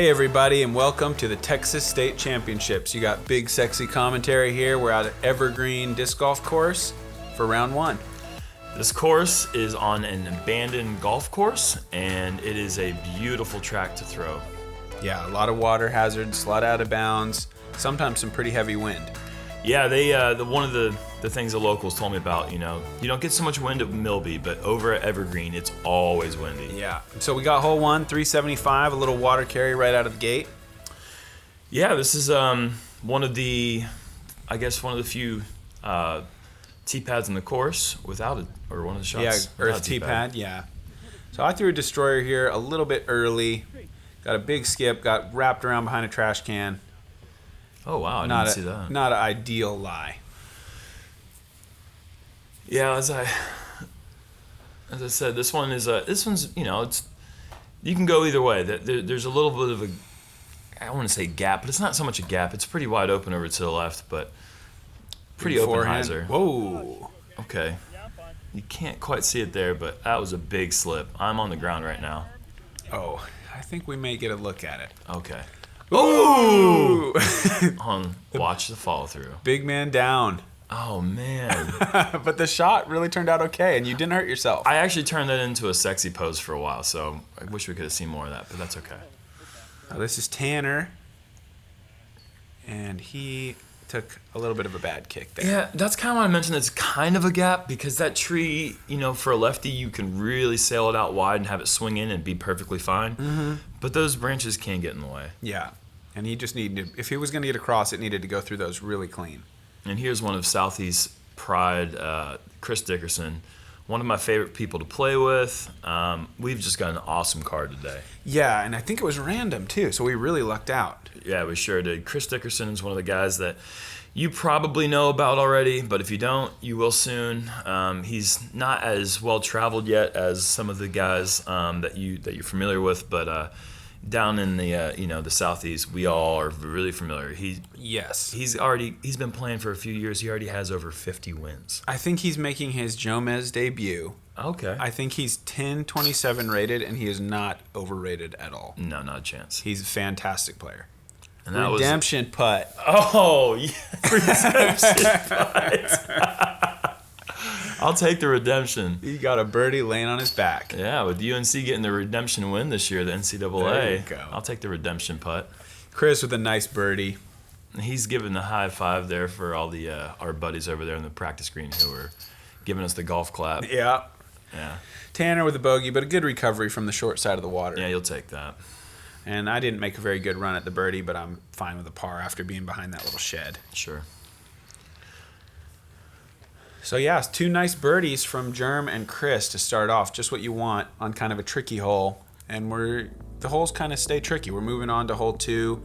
Hey everybody, and welcome to the Texas State Championships. You got Big Sexy commentary here. We're out at Evergreen Disc Golf Course for round one. This course is on an abandoned golf course, and it is a beautiful track to throw. Yeah, a lot of water hazards, a lot out of bounds, sometimes some pretty heavy wind. Yeah, they one of the things the locals told me about, you don't get so much wind at Milby, but over at Evergreen, it's always windy. Yeah, so we got hole one, 375, a little water carry right out of the gate. Yeah, this is one of the few tee pads in the course without it, or one of the shots. Yeah, earth tee pad, yeah. So I threw a destroyer here a little bit early, got a big skip, got wrapped around behind a trash can. Oh wow, I didn't see that. Not an ideal lie. Yeah, as I said, this one's it's you can go either way. There's a little bit of a, I don't want to say gap, but it's not so much a gap. It's pretty wide open over to the left, but pretty open hyzer. Whoa. Okay, you can't quite see it there, but that was a big slip. I'm on the ground right now. Oh, I think we may get a look at it. Okay. Ooh! Watch the follow through. Big man down. Oh man. But the shot really turned out okay, and you didn't hurt yourself. I actually turned that into a sexy pose for a while, so I wish we could have seen more of that, but that's okay. Now this is Tanner, and he took a little bit of a bad kick there. Yeah, that's kind of what I mentioned. It's kind of a gap because that tree, for a lefty, you can really sail it out wide and have it swing in and be perfectly fine. Mm-hmm. But those branches can get in the way. Yeah, and he just needed, if he was going to get across, it needed to go through those really clean. And here's one of Southeast pride, Chris Dickerson, one of my favorite people to play with. We've just got an awesome card today. Yeah, and I think it was random too, so we really lucked out. Yeah, we sure did. Chris Dickerson is one of the guys that you probably know about already, but if you don't, you will soon. He's not as well traveled yet as some of the guys that you're familiar with, but down in the the Southeast, we all are really familiar. He's been playing for a few years. He already has over 50 wins. I think he's making his Jomez debut. Okay. I think he's 1027 rated, and he is not overrated at all. No, not a chance. He's a fantastic player. And that redemption putt. Oh, yeah. Redemption putt. I'll take the redemption. He got a birdie laying on his back. Yeah, with UNC getting the redemption win this year, the NCAA. There you go. I'll take the redemption putt. Chris with a nice birdie. He's giving the high five there for all the our buddies over there on the practice green who are giving us the golf clap. Yeah. Yeah. Tanner with a bogey, but a good recovery from the short side of the water. Yeah, you'll take that. And I didn't make a very good run at the birdie, but I'm fine with a par after being behind that little shed. Sure. So yeah, 2 nice birdies from Germ and Chris to start off. Just what you want on kind of a tricky hole. And the holes kind of stay tricky. We're moving on to hole 2.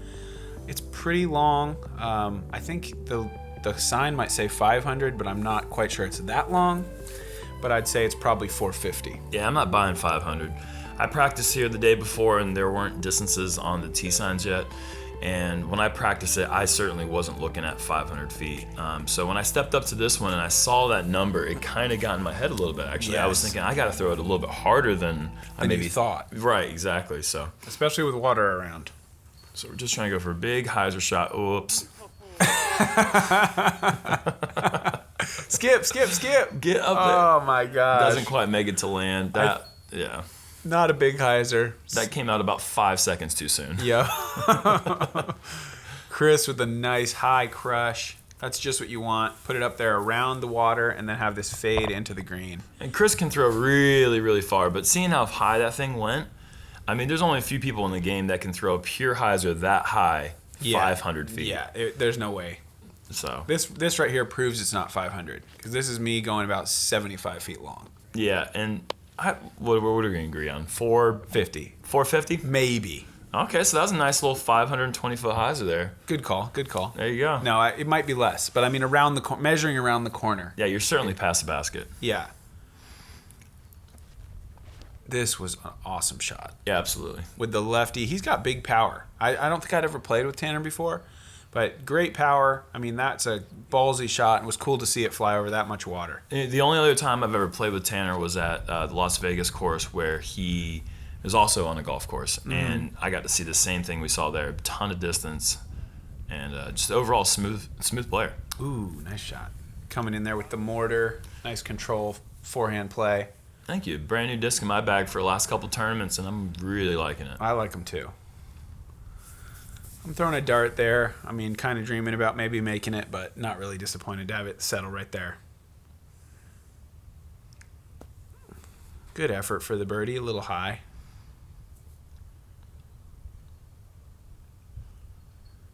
It's pretty long. I think the sign might say 500, but I'm not quite sure it's that long. But I'd say it's probably 450. Yeah, I'm not buying 500. I practiced here the day before, and there weren't distances on the tee signs yet. And when I practiced it, I certainly wasn't looking at 500 feet. So when I stepped up to this one and I saw that number, it kind of got in my head a little bit, actually. Yes. I was thinking, I got to throw it a little bit harder than I maybe thought. Right, exactly. So, especially with water around. So we're just trying to go for a big hyzer shot. Oops. Skip. Get up there. Oh, my gosh. Doesn't quite make it to land. Yeah. Not a big hyzer. That came out about 5 seconds too soon. Yeah. Chris with a nice high crush. That's just what you want. Put it up there around the water and then have this fade into the green. And Chris can throw really, really far, but seeing how high that thing went, I mean, there's only a few people in the game that can throw a pure hyzer that high, 500 feet. Yeah, there's no way. So this right here proves it's not 500 because this is me going about 75 feet long. Yeah, and what are we going to agree on? 450. 450? Maybe. Okay, so that was a nice little 520-foot hyzer there. Good call. There you go. No, it might be less, but I mean measuring around the corner. Yeah, you're certainly past the basket. Yeah. This was an awesome shot. Yeah, absolutely. With the lefty, he's got big power. I don't think I'd ever played with Tanner before, but great power. I mean, that's a ballsy shot, and it was cool to see it fly over that much water. The only other time I've ever played with Tanner was at the Las Vegas course where he is also on a golf course, and I got to see the same thing we saw there. A ton of distance, and just overall smooth player. Ooh, nice shot. Coming in there with the mortar. Nice control, forehand play. Thank you. Brand new disc in my bag for the last couple tournaments, and I'm really liking it. I like them too. I'm throwing a dart there. I mean, kind of dreaming about maybe making it, but not really disappointed to have it settle right there. Good effort for the birdie, a little high.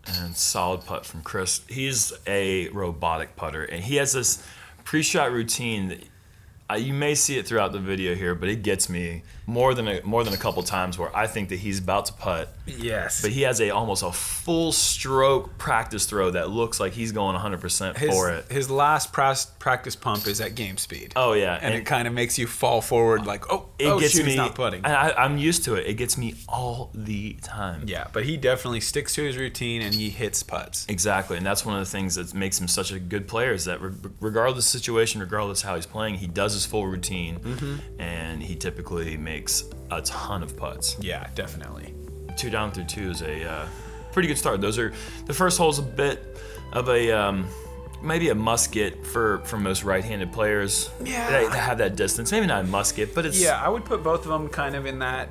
And solid putt from Chris. He's a robotic putter, and he has this pre-shot routine that you may see it throughout the video here, but it gets me more than a couple times where I think that he's about to putt. Yes. But he has almost a full stroke practice throw that looks like he's going 100% for it. His last practice pump is at game speed. Oh yeah, and it kind of makes you fall forward like, he's not putting. I'm used to it. It gets me all the time. Yeah, but he definitely sticks to his routine and he hits putts. Exactly, and that's one of the things that makes him such a good player is that regardless of the situation, regardless how he's playing, he does his full routine, and he typically makes a ton of putts. Yeah, definitely. 2 down through 2 is a pretty good start. Those are the first hole's a bit of a maybe a must get for most right-handed players. Yeah, they have that distance. Maybe not a must get, but it's I would put both of them kind of in that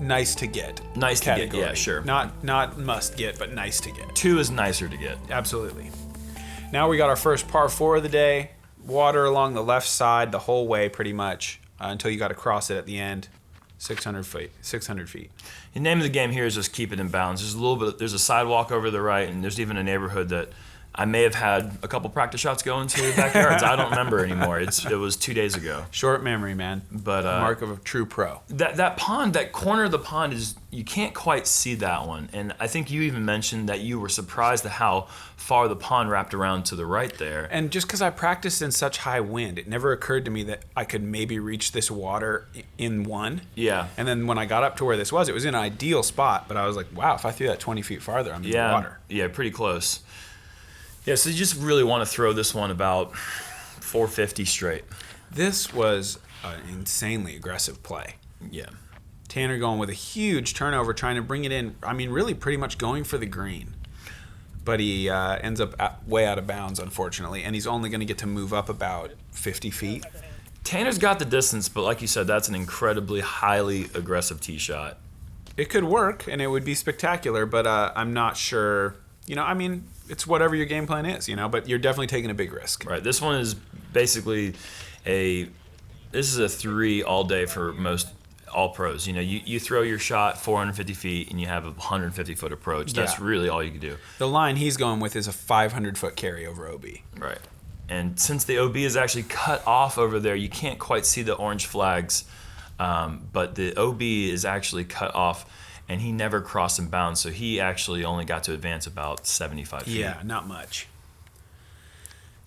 nice to get. Nice category. To get, yeah, sure. Not must get, but nice to get. 2 is nicer to get. Absolutely. Now we got our first par 4 of the day. Water along the left side the whole way, pretty much, until you got to cross it at the end. 600 feet. 600 feet. The name of the game here is just keep it in bounds. There's a sidewalk over the right, and there's even a neighborhood that I may have had a couple practice shots going to backyards. I don't remember anymore. It was 2 days ago. Short memory, man. But mark of a true pro. That pond, that corner of the pond is, you can't quite see that one. And I think you even mentioned that you were surprised at how far the pond wrapped around to the right there. And just because I practiced in such high wind, it never occurred to me that I could maybe reach this water in one. Yeah. And then when I got up to where this was, it was in an ideal spot. But I was like, wow, if I threw that 20 feet farther, I'm in the water. Yeah, pretty close. Yeah, so you just really want to throw this one about 450 straight. This was an insanely aggressive play. Yeah. Tanner going with a huge turnover, trying to bring it in. I mean, really pretty much going for the green. But he ends up way out of bounds, unfortunately, and he's only going to get to move up about 50 feet. Tanner's got the distance, but like you said, that's an incredibly highly aggressive tee shot. It could work, and it would be spectacular, but I'm not sure. I mean, it's whatever your game plan is, but you're definitely taking a big risk. Right. This one is basically this is a 3 all day for most all pros. You throw your shot 450 feet and you have a 150-foot approach. That's really all you can do. The line he's going with is a 500-foot carry over OB. Right. And since the OB is actually cut off over there, you can't quite see the orange flags, but the OB is actually cut off. And he never crossed in bounds, so he actually only got to advance about 75 feet. Yeah, not much.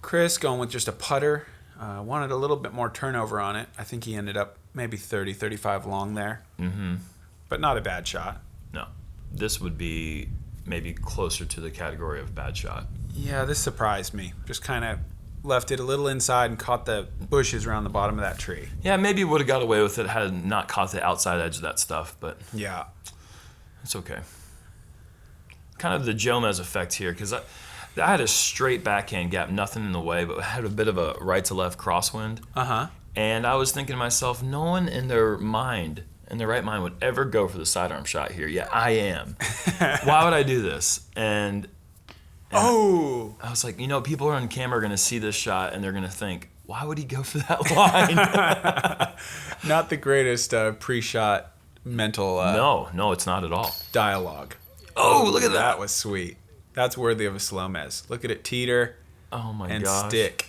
Chris going with just a putter. Wanted a little bit more turnover on it. I think he ended up maybe 30, 35 long there. Mm-hmm. But not a bad shot. No. This would be maybe closer to the category of bad shot. Yeah, this surprised me. Just kind of left it a little inside and caught the bushes around the bottom of that tree. Yeah, maybe would have got away with it had it not caught the outside edge of that stuff, but... Yeah. It's okay. Kind of the Jomez effect here, because I had a straight backhand gap, nothing in the way, but I had a bit of a right to left crosswind. Uh-huh. And I was thinking to myself, no one in their right mind would ever go for the sidearm shot here. Yeah, I am. Why would I do this? And I was like, people on camera are going to see this shot and they're going to think, why would he go for that line? Not the greatest pre-shot mental no, it's not at all. Dialogue. Oh, look at that. That was sweet. That's worthy of a SloMez. Look at it teeter. Oh my gosh. And stick.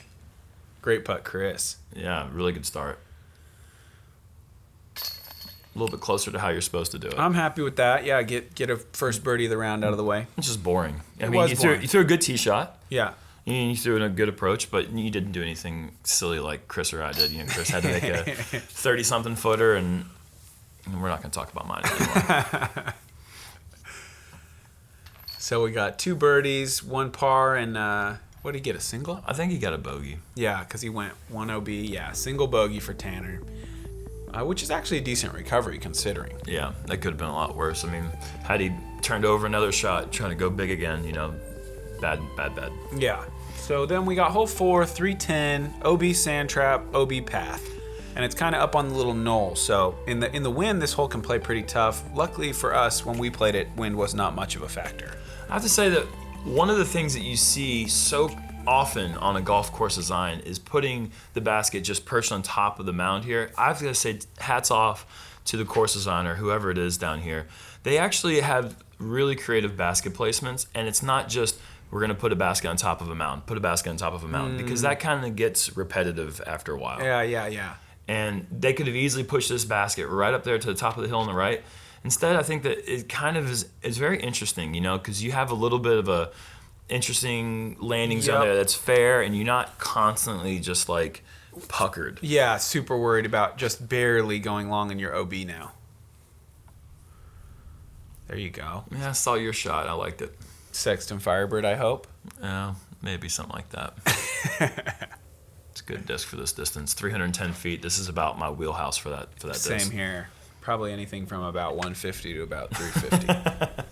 Great putt, Chris. Yeah, really good start. A little bit closer to how you're supposed to do it. I'm happy with that. Yeah, get a first birdie of the round out of the way. It's just boring. I mean, you threw a good tee shot. Yeah. You threw in a good approach, but you didn't do anything silly like Chris or I did. Chris had to make a 30-something footer, and we're not going to talk about mine anymore. So we got 2 birdies, 1 par, and what did he get, a single? I think he got a bogey. Yeah, because he went 1 OB. Yeah, single bogey for Tanner. which is actually a decent recovery considering. Yeah, that could have been a lot worse. I mean, had he turned over another shot, trying to go big again, bad. Yeah. So then we got hole 4, 310, OB sand trap, OB path. And it's kind of up on the little knoll. So in the wind, this hole can play pretty tough. Luckily for us, when we played it, wind was not much of a factor. I have to say that one of the things that you see so often on a golf course design is putting the basket just perched on top of the mound here. I have to say hats off to the course designer, whoever it is down here. They actually have really creative basket placements, and it's not just we're going to put a basket on top of a mound, because that kind of gets repetitive after a while. Yeah. And they could have easily pushed this basket right up there to the top of the hill on the right. Instead, I think that it kind of is very interesting, because you have a little bit of a interesting landing zone there that's fair, and you're not constantly just like puckered. Yeah, super worried about just barely going long in your OB now. There you go. Yeah, I saw your shot. I liked it. Sexton Firebird, I hope. Yeah, maybe something like that. It's a good disc for this distance. 310 feet. This is about my wheelhouse for that disc. Same here. Probably anything from about 150 to about 350.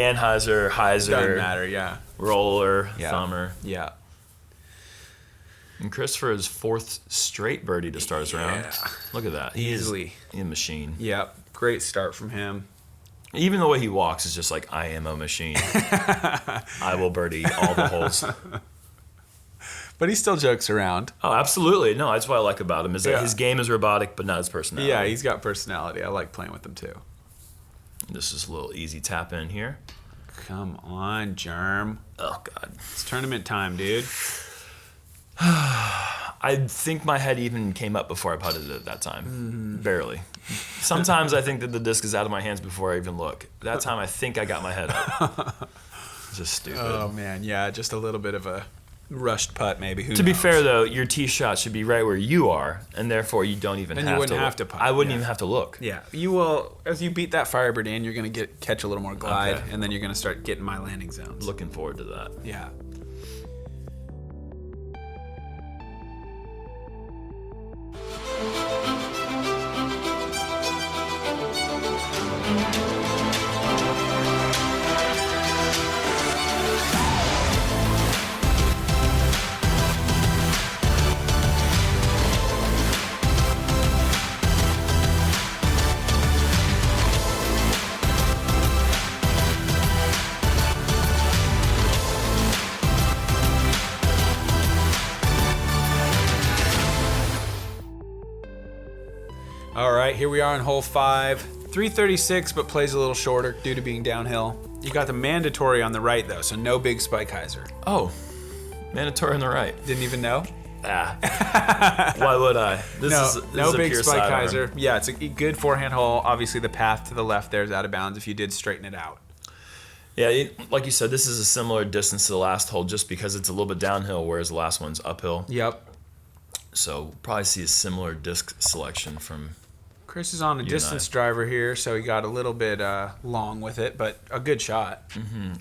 Anheuser, Heiser. Doesn't matter, yeah. Roller, Thumber. Yeah. And Chris for his 4th straight birdie to start his round. Look at that. Easily. He's a machine. Yep. Great start from him. Even the way he walks is just like, I am a machine. I will birdie all the holes. But he still jokes around. Oh, absolutely. No, that's what I like about him, is that his game is robotic, but not his personality. Yeah, he's got personality. I like playing with him, too. This is a little easy tap in here. Come on, Germ. Oh, God. It's tournament time, dude. I think my head even came up before I putted it at that time. Barely. Sometimes I think that the disc is out of my hands before I even look. That time I think I got my head up. Just stupid. Oh, man. Yeah, just a little bit of a rushed putt, maybe. Who To be knows? fair, though, your tee shot should be right where you are, and therefore you don't even Then have you wouldn't to have to putt. I wouldn't even have to look. Yeah, you will. As you beat that Firebird in, you're going to catch a little more glide, Okay. and then you're going to start getting my landing zones. Looking forward to that. Yeah. All right, here we are on hole 5. 336, but plays a little shorter due to being downhill. You got the mandatory on the right, though, so no big spike hyzer. Oh, mandatory on the right. Didn't even know? Why would I? This is no a big pure spike sidearm. hyzer. Yeah, it's a good forehand hole. Obviously, the path to the left there is out of bounds if you did straighten it out. Yeah, like you said, this is a similar distance to the last hole just because it's a little bit downhill, whereas the last one's uphill. Yep. So we'll probably see a similar disc selection from Chris is on a distance driver here, so he got a little bit long with it, but a good shot.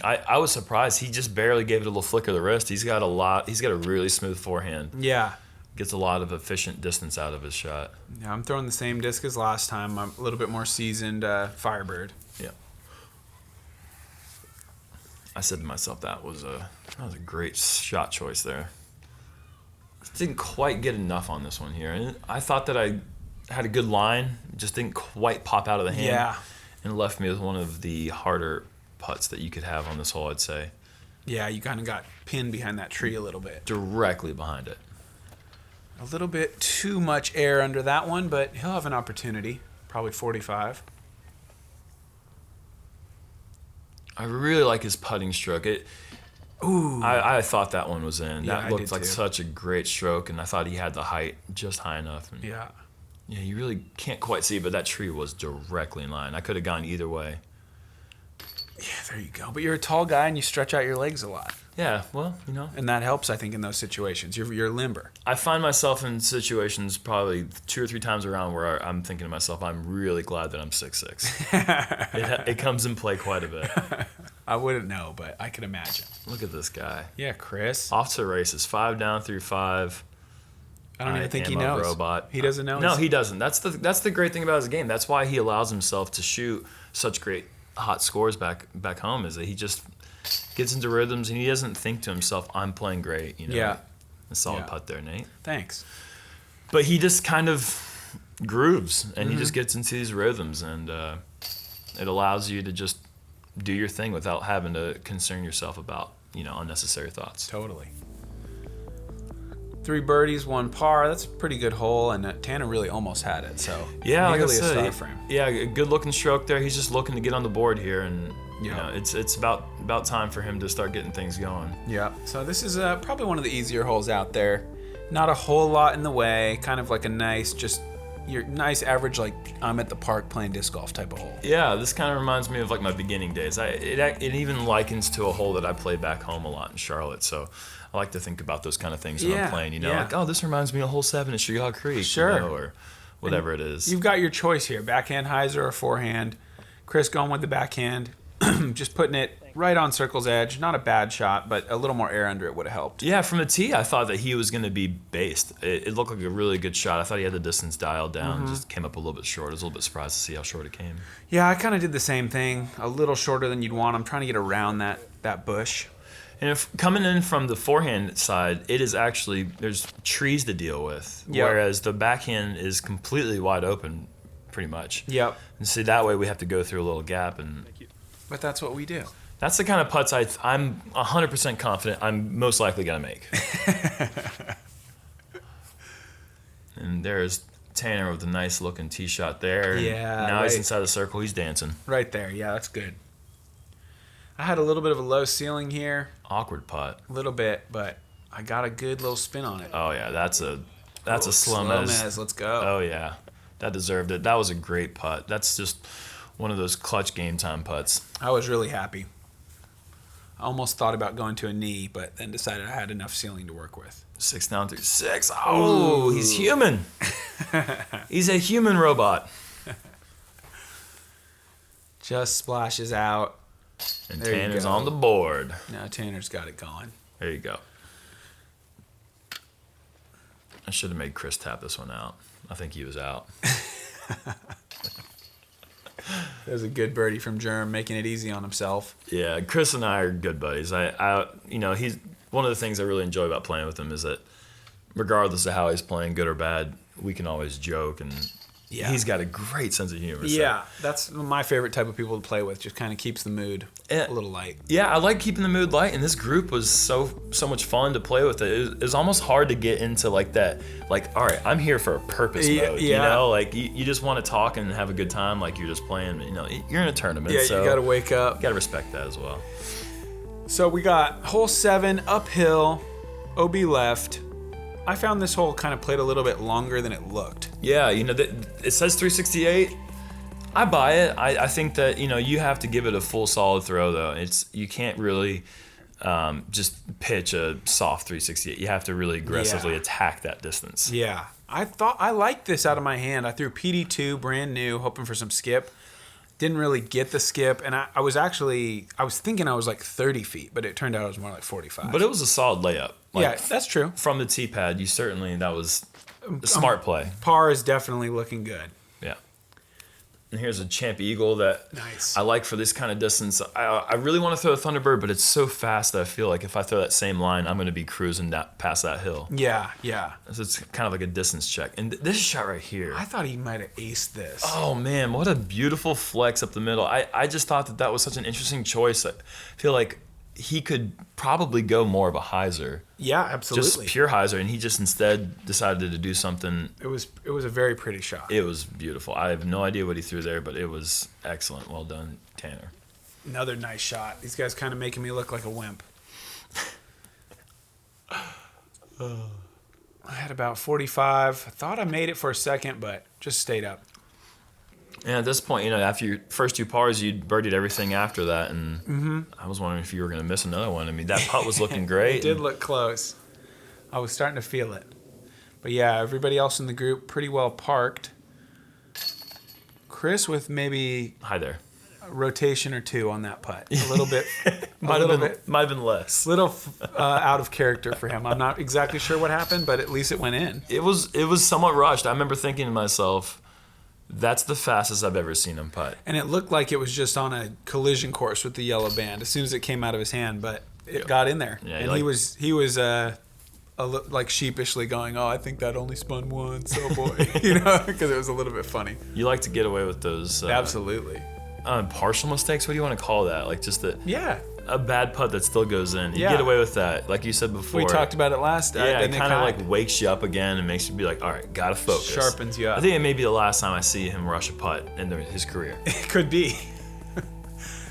I was surprised. He just barely gave it a little flick of the wrist. He's got a really smooth forehand. Yeah. Gets a lot of efficient distance out of his shot. Yeah, I'm throwing the same disc as last time. I'm a little bit more seasoned Firebird. Yeah. I said to myself that was a great shot choice there. Didn't quite get enough on this one here. And I thought that I had a good line, just didn't quite pop out of the hand. Yeah. And left me with one of the harder putts that you could have on this hole, I'd say. Yeah, you kind of got pinned behind that tree a little bit. Directly behind it. A little bit too much air under that one, but he'll have an opportunity. Probably 45. I really like his putting stroke. I thought that one was in. Yeah, That I looked did like too. such a great stroke, and I thought he had the height just high enough. And Yeah. yeah, you really can't quite see, but that tree was directly in line. I could have gone either way. Yeah, there you go. But you're a tall guy and you stretch out your legs a lot. Yeah, well, And that helps, I think, in those situations. You're limber. I find myself in situations probably 2 or 3 times around where I'm thinking to myself, I'm really glad that I'm 6'6". It comes in play quite a bit. I wouldn't know, but I could imagine. Look at this guy. Yeah, Chris. Off to the races. 5 down through 5. I don't even think he am knows. A robot. He doesn't know. No, he doesn't. That's the great thing about his game. That's why he allows himself to shoot such great hot scores back home. Is that he just gets into rhythms and he doesn't think to himself, "I'm playing great." You know. Yeah. A solid putt there, Nate. Thanks. But he just kind of grooves and he just gets into these rhythms, and it allows you to just do your thing without having to concern yourself about unnecessary thoughts. Totally. 3 birdies, 1 par. That's a pretty good hole, and Tanner really almost had it. So yeah, like I nearly a said, star for him. Yeah, a good looking stroke there. He's just looking to get on the board here, and it's about time for him to start getting things going. Yeah. So this is probably one of the easier holes out there. Not a whole lot in the way. Kind of like a nice, just your nice average, like I'm at the park playing disc golf type of hole. Yeah, this kind of reminds me of like my beginning days. It even likens to a hole that I played back home a lot in Charlotte. So I like to think about those kind of things when I'm playing. Like, oh, this reminds me of hole 7 at Chicago Creek. Sure. Or whatever it is. You've got your choice here: backhand hyzer or forehand. Chris going with the backhand, just putting it right on circle's edge. Not a bad shot, but a little more air under it would have helped. Yeah, from the tee, I thought that he was going to be based. It looked like a really good shot. I thought he had the distance dialed down. Just came up a little bit short. I was a little bit surprised to see how short it came. Yeah, I kind of did the same thing. A little shorter than you'd want. I'm trying to get around that bush. And if coming in from the forehand side, it is actually, there's trees to deal with. Yep. Whereas the backhand is completely wide open, pretty much. Yep. And see, that way we have to go through a little gap. But that's what we do. That's the kind of putts I'm 100% confident I'm most likely going to make. And there's Tanner with a nice looking tee shot there. Yeah. Now he's inside the circle. He's dancing. Right there. Yeah, that's good. I had a little bit of a low ceiling here. Awkward putt. A little bit, but I got a good little spin on it. Oh yeah, that's a SloMez. SloMez, let's go. Oh yeah, that deserved it. That was a great putt. That's just one of those clutch game time putts. I was really happy. I almost thought about going to a knee, but then decided I had enough ceiling to work with. 6 down through 6. Oh, he's human. He's a human robot. Just splashes out. And There you Tanner's go. on the board. Now Tanner's got it going. There you go. I should have made Chris tap this one out. I think he was out. That was a good birdie from Germ, making it easy on himself. Yeah, Chris and I are good buddies. He's one of the things I really enjoy about playing with him is that regardless of how he's playing, good or bad, we can always joke, and he's got a great sense of humor. Yeah, that's my favorite type of people to play with. Just kind of keeps the mood a little light. Yeah, I like keeping the mood light, and this group was so much fun to play with. It was almost hard to get into like that. Like, all right, I'm here for a purpose mode. You know, like you just want to talk and have a good time, like you're just playing. You're in a tournament. Yeah, so you got to wake up. You got to respect that as well. So we got hole 7 uphill, OB left. I found this hole kind of played a little bit longer than it looked. Yeah, it says 368. I buy it. I think that you have to give it a full solid throw though. You can't really just pitch a soft 368. You have to really aggressively attack that distance. Yeah, I liked this out of my hand. I threw PD2 brand new, hoping for some skip. Didn't really get the skip, and I was thinking I was like 30 feet, but it turned out I was more like 45. But it was a solid layup. Yeah, that's true. From the tee pad, that was a smart play. Par is definitely looking good. Yeah. And here's a Champ Eagle that Nice. I like for this kind of distance. I really want to throw a Thunderbird, but it's so fast that I feel like if I throw that same line, I'm going to be cruising past that hill. Yeah. So it's kind of like a distance check. And this shot right here. I thought he might have aced this. Oh, man, what a beautiful flex up the middle. I just thought that was such an interesting choice. I feel like he could probably go more of a hyzer. Yeah, absolutely. Just pure hyzer, and he just instead decided to do something. It was a very pretty shot. It was beautiful. I have no idea what he threw there, but it was excellent. Well done, Tanner. Another nice shot. These guys kind of making me look like a wimp. I had about 45. I thought I made it for a second, but just stayed up. And at this point, after your first 2 pars, you'd birdied everything after that, and I was wondering if you were going to miss another one. I mean, that putt was looking great. It did look close. I was starting to feel it. But yeah, everybody else in the group pretty well parked. Chris with maybe Hi there. rotation or two on that putt. A little bit. Might have been less. Little out of character for him. I'm not exactly sure what happened, but at least it went in. It was somewhat rushed. I remember thinking to myself, that's the fastest I've ever seen him putt. And it looked like it was just on a collision course with the yellow band as soon as it came out of his hand, but it got in there. Yeah, and he was like sheepishly going, "Oh, I think that only spun once, oh boy," because it was a little bit funny. You like to get away with those. Absolutely. Partial mistakes. What do you want to call that? Like just a bad putt that still goes in. You get away with that, like you said before. We talked about it last. Yeah, it kind of like wakes you up again and makes you be like, all right, gotta focus. Sharpens you up. I think it may be the last time I see him rush a putt in his career. It could be.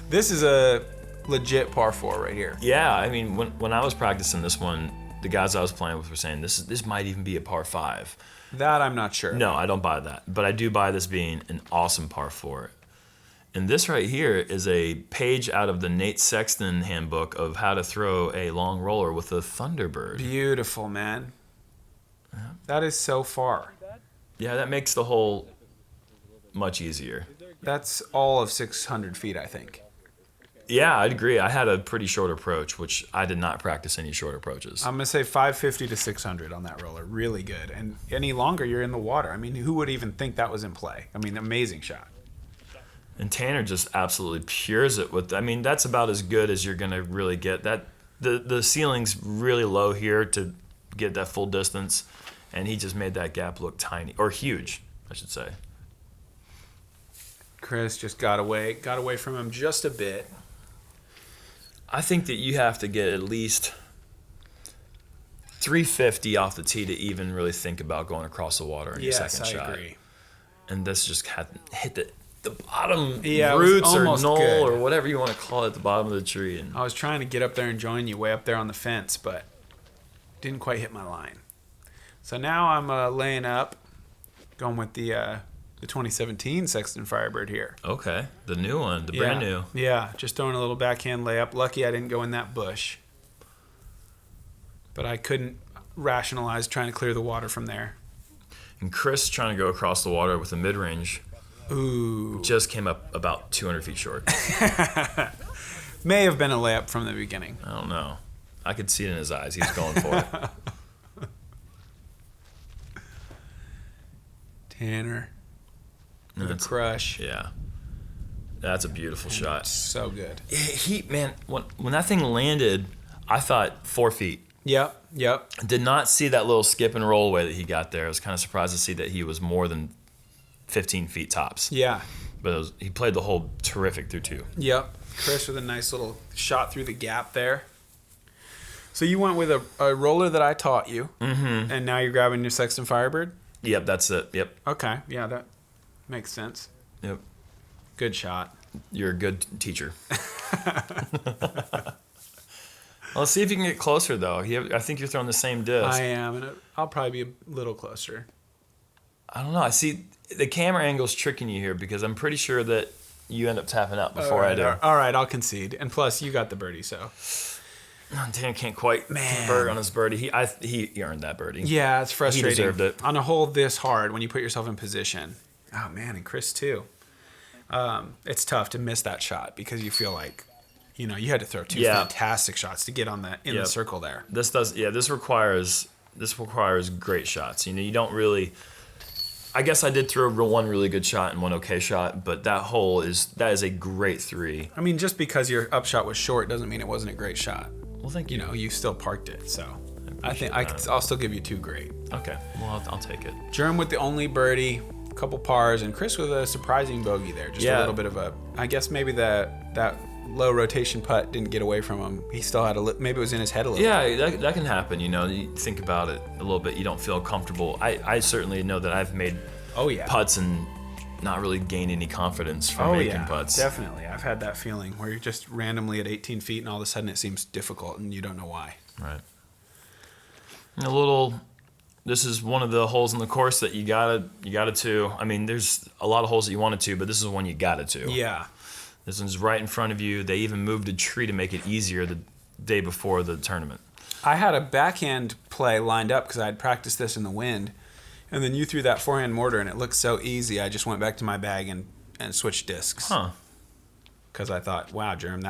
This is a legit par 4 right here. Yeah, I mean, when I was practicing this one, the guys I was playing with were saying this might even be a par 5. That I'm not sure. No, I don't buy that, but I do buy this being an awesome par 4. And this right here is a page out of the Nate Sexton handbook of how to throw a long roller with a Thunderbird. Beautiful, man. That is so far. Yeah, that makes the hole much easier. That's all of 600 feet, I think. Yeah, I'd agree. I had a pretty short approach, which I did not practice any short approaches. I'm going to say 550 to 600 on that roller. Really good. And any longer, you're in the water. I mean, who would even think that was in play? I mean, amazing shot. And Tanner just absolutely pures it with. I mean, that's about as good as you're gonna really get. That the ceiling's really low here to get that full distance, and he just made that gap look tiny or huge, I should say. Chris just got away from him just a bit. I think that you have to get at least 350 off the tee to even really think about going across the water in your second shot. Yes, I agree. And this just hadn't hit the bottom Yeah, roots or knoll good. or whatever you want to call it at the bottom of the tree. And I was trying to get up there and join you way up there on the fence, but didn't quite hit my line. So now I'm laying up, going with the 2017 Sexton Firebird here. Okay, the new one, brand new. Yeah, just throwing a little backhand layup. Lucky I didn't go in that bush. But I couldn't rationalize trying to clear the water from there. And Chris trying to go across the water with a mid-range. Ooh. Just came up about 200 feet short. May have been a layup from the beginning. I don't know. I could see it in his eyes. He was going for it. Tanner. With a crush. Yeah. That's a beautiful shot. So good. Man, when that thing landed, I thought 4 feet. Yep. Did not see that little skip and roll away that he got there. I was kind of surprised to see that he was more than 15 feet tops. Yeah. But he played the hole terrific through 2. Yep. Chris with a nice little shot through the gap there. So you went with a roller that I taught you, and now you're grabbing your Sexton Firebird? Yep, that's it. Yep. Okay. Yeah, that makes sense. Yep. Good shot. You're a good teacher. Well, let's see if you can get closer, though. I think you're throwing the same disc. I am, and I'll probably be a little closer. I don't know. I see the camera angle's tricking you here because I'm pretty sure that you end up tapping out before I do. All right, I'll concede. And plus, you got the birdie, so. Dan can't quite convert on his birdie. He earned that birdie. Yeah, it's frustrating. He deserved it. On a hole this hard, when you put yourself in position. Oh, man, and Chris, too. It's tough to miss that shot because you feel like, you had to throw 2 fantastic shots to get on the circle there. This requires great shots. You don't really. I guess I did throw one really good shot and one okay shot, but that is a great 3. I mean, just because your upshot was short doesn't mean it wasn't a great shot. Well, thank you. You still parked it, so I think I'll still give you 2 great. Okay, well I'll take it. Germ with the only birdie, a couple pars, and Chris with a surprising bogey there. Just a little bit of I guess maybe that low rotation putt didn't get away from him. He still had maybe it was in his head a little bit. Yeah, that can happen. You think about it a little bit. You don't feel comfortable. I certainly know that I've made putts and not really gained any confidence from making putts. Definitely. I've had that feeling where you're just randomly at 18 feet and all of a sudden it seems difficult and you don't know why. Right. This is one of the holes in the course that you gotta to. I mean, there's a lot of holes that you wanted to, but this is one you gotta to. Yeah. This one's right in front of you. They even moved a tree to make it easier the day before the tournament. I had a backhand play lined up because I had practiced this in the wind. And then you threw that forehand mortar and it looked so easy. I just went back to my bag and switched discs. Huh. because I thought, wow, Germ,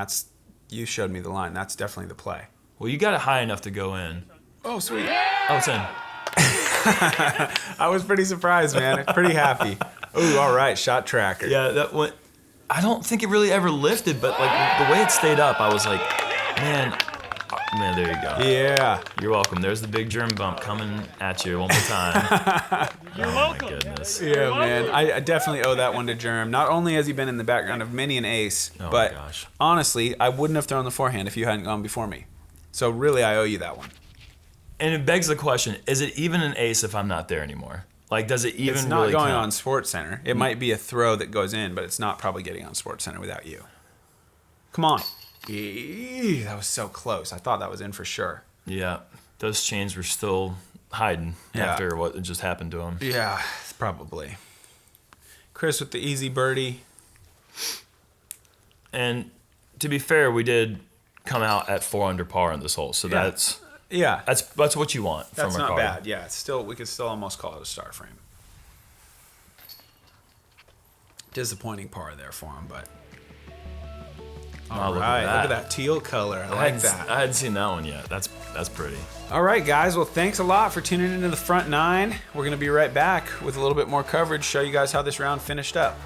you showed me the line. That's definitely the play. Well, you got it high enough to go in. Oh, sweet. Oh, it's in. I was pretty surprised, man. Pretty happy. Ooh, all right, shot tracker. Yeah, that went. I don't think it really ever lifted, but like the way it stayed up, I was like, man, there you go. Yeah. You're welcome. There's the big germ bump coming at you one more time. You're welcome. My goodness. Yeah, man. I definitely owe that one to Germ. Not only has he been in the background of many an ace, Oh, but my gosh. honestly, I wouldn't have thrown the forehand if you hadn't gone before me. So really, I owe you that one. And it begs the question: is it even an ace if I'm not there anymore? Like, does it even It's not really going count? on Sports Center. It might be a throw that goes in, but it's not probably getting on Sports Center without you. Come on. Eee, that was so close. I thought that was in for sure. Yeah, those chains were still hiding Yeah. after what just happened to them. Yeah, probably. Chris with the easy birdie. And to be fair, we did come out at 4 under par in this hole, so Yeah. that's Yeah, what you want that's from a not card. bad. Yeah, we could still almost call it a star frame. Disappointing par there for him, but all look at right. that. Look at that teal color. I like that. I hadn't seen that one yet. That's pretty. All right, guys. Well, thanks a lot for tuning into the front nine. We're going to be right back with a little bit more coverage, show you guys how this round finished up.